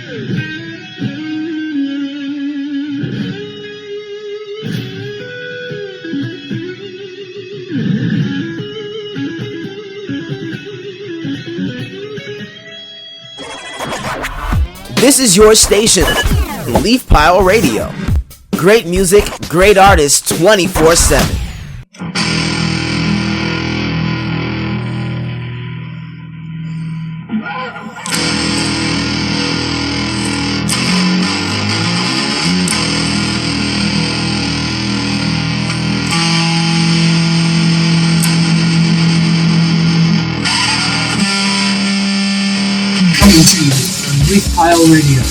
This is your station, Leaf Pile Radio. Great music, great artists, 24/7. Leaf Pile Radio.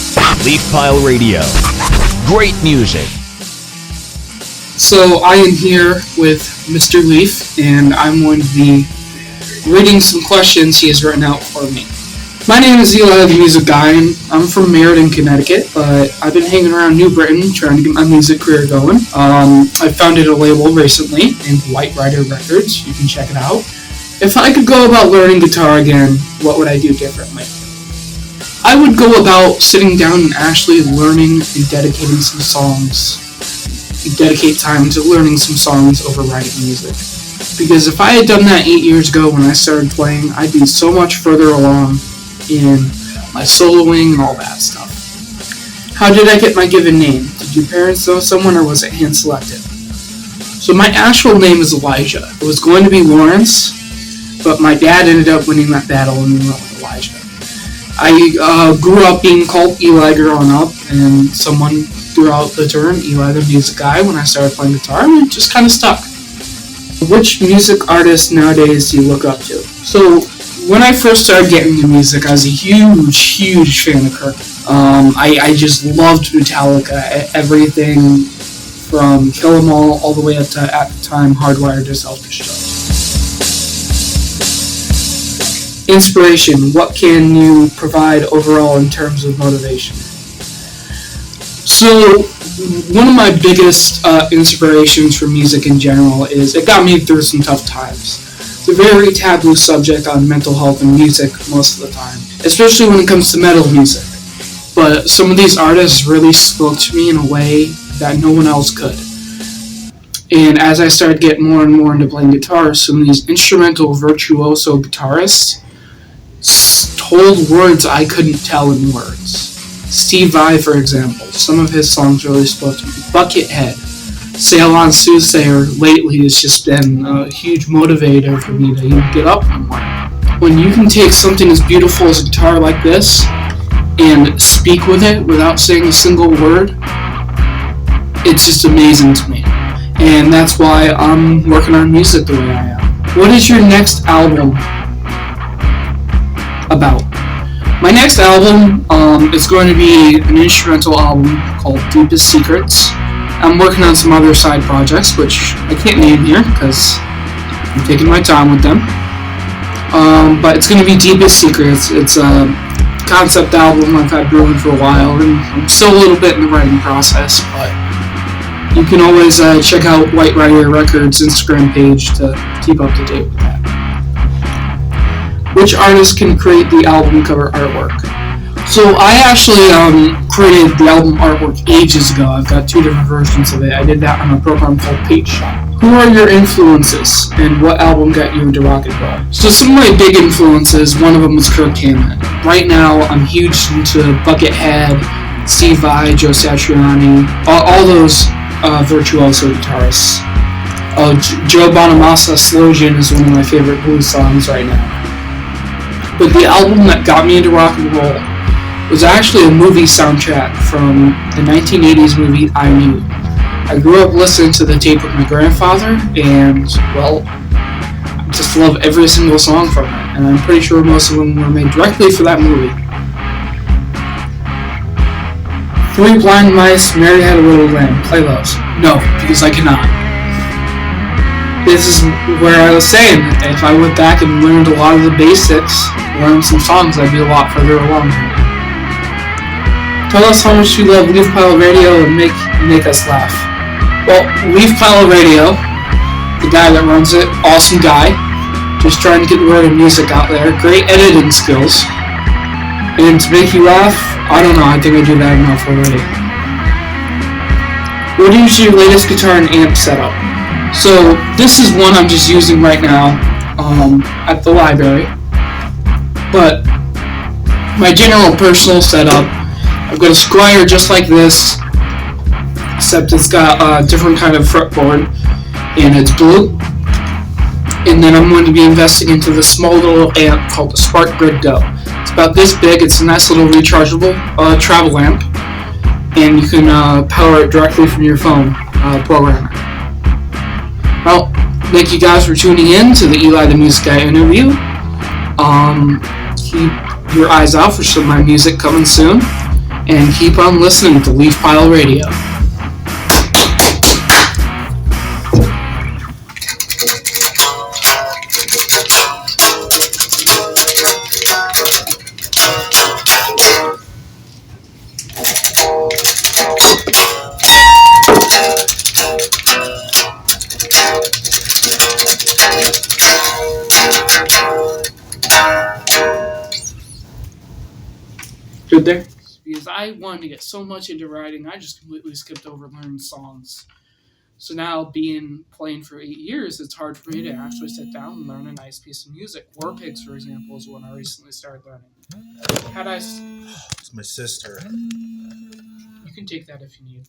Leaf Pile Radio. Great music. So I am here with Mr. Leaf, and I'm going to be reading some questions he has written out for me. My name is Eli The Music Guy, and I'm from Meriden, Connecticut, but I've been hanging around New Britain trying to get my music career going. I founded a label recently named White Rider Records. You can check it out. If I could go about learning guitar again, what would I do differently? I would go about sitting down and actually learning and dedicating some songs. Dedicate time to learning some songs over writing music. Because if I had done that 8 years ago when I started playing, I'd be so much further along in my soloing and all that stuff. How did I get my given name? Did your parents know someone, or was it hand-selected? So my actual name is Elijah. It was going to be Lawrence, but my dad ended up winning that battle and we went with Elijah. I grew up being called Eli growing up, and someone threw out the term Eli The Music Guy when I started playing guitar, and it just kind of stuck. Which music artist nowadays do you look up to? So, when I first started getting into music, I was a huge fan of Kirk. I just loved Metallica, everything from Kill 'Em all the way up to, at the time, Hardwired to Self-Destruct. Inspiration. What can you provide overall in terms of motivation? So, one of my biggest inspirations for music in general is it got me through some tough times. It's a very taboo subject on mental health and music most of the time, especially when it comes to metal music. But some of these artists really spoke to me in a way that no one else could. And as I started getting more and more into playing guitar, some of these instrumental virtuoso guitarists told words I couldn't tell in words. Steve Vai, for example, some of his songs really spoke to me. Buckethead, Sail On Soothsayer lately has just been a huge motivator for me to even get up in the morning. When you can take something as beautiful as a guitar like this and speak with it without saying a single word, it's just amazing to me. And that's why I'm working on music the way I am. What is your next album about? My next album is going to be an instrumental album called Deepest Secrets. I'm working on some other side projects, which I can't name here because I'm taking my time with them. But it's going to be Deepest Secrets. It's a concept album I've had brewing for a while, and I'm still a little bit in the writing process, but you can always check out White Rider Records' Instagram page to keep up to date with that. Which artist can create the album cover artwork? So I actually created the album artwork ages ago. I've got 2 different versions of it. I did that on a program called Page Shop. Who are your influences, and what album got you into rock and roll? So some of my big influences, one of them was Kirk Hammett. Right now, I'm huge into Buckethead, Steve Vai, Joe Satriani, all those virtuoso guitarists. Joe Bonamassa, Slow Gin is one of my favorite blues songs right now. But the album that got me into rock and roll was actually a movie soundtrack from the 1980s movie I Knew. I grew up listening to the tape with my grandfather, and, well, I just love every single song from it, and I'm pretty sure most of them were made directly for that movie. 3 Blind Mice, Mary Had a Little Lamb. Play those. No, because I cannot. This is where I was saying, if I went back and learned a lot of the basics, learned some songs, I'd be a lot further along. Tell us how much you love Leaf Pile Radio and make us laugh. Well, Leaf Pile Radio, the guy that runs it, awesome guy, just trying to get the word of music out there, great editing skills, and to make you laugh, I don't know, I think I do that enough already. What is your latest guitar and amp setup? So this is one I'm just using right now at the library. But my general personal setup, I've got a Squire just like this, except it's got a different kind of fretboard, and it's blue. And then I'm going to be investing into this small little amp called the Spark Grid Go. It's about this big. It's a nice little rechargeable travel amp, and you can power it directly from your phone programmer. Well, thank you guys for tuning in to the Eli the Music Guy interview. Keep your eyes out for some of my music coming soon, and keep on listening to Leaf Pile Radio. Good there? Because I wanted to get so much into writing, I just completely skipped over learning songs. So now, playing for 8 years, it's hard for me to actually sit down and learn a nice piece of music. War Pigs, for example, is one I recently started learning. It's my sister. You can take that if you need.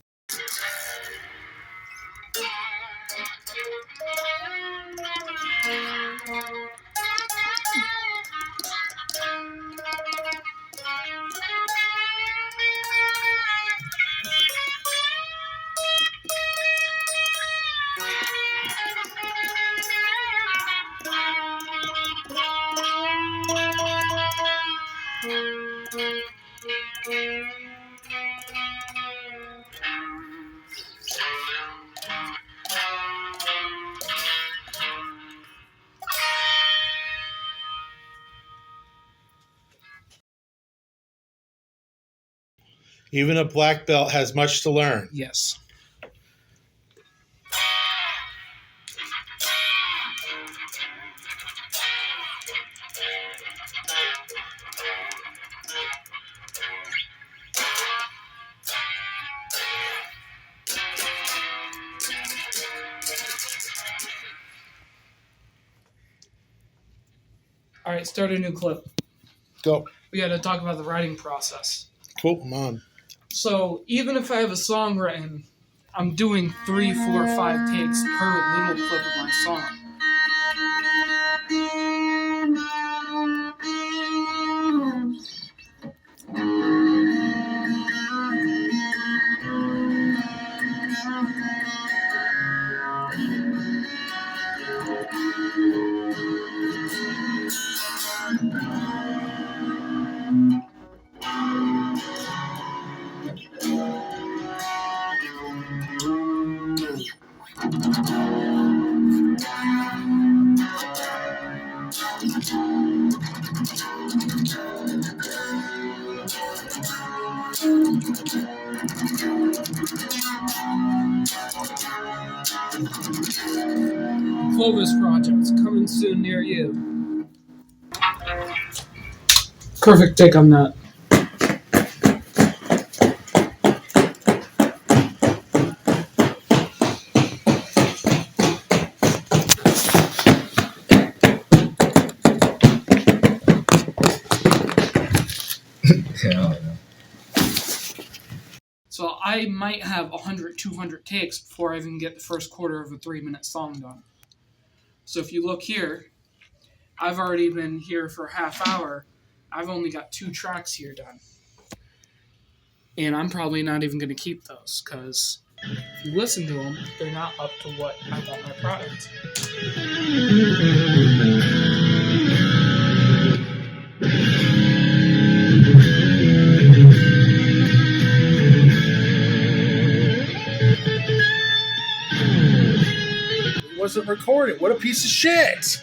Even a black belt has much to learn. Yes. All right, start a new clip. Go. We got to talk about the writing process. Cool, come on. So even if I have a song written, I'm doing 3, 4, 5 takes per little clip of my song. Clovis projects coming soon near you. Perfect take on that. So I might have 100, 200 takes before I even get the first quarter of a 3-minute song done. So if you look here, I've already been here for a half hour. I've only got 2 tracks here done. And I'm probably not even going to keep those, because if you listen to them, they're not up to what I want my product. Wasn't recorded. What a piece of shit.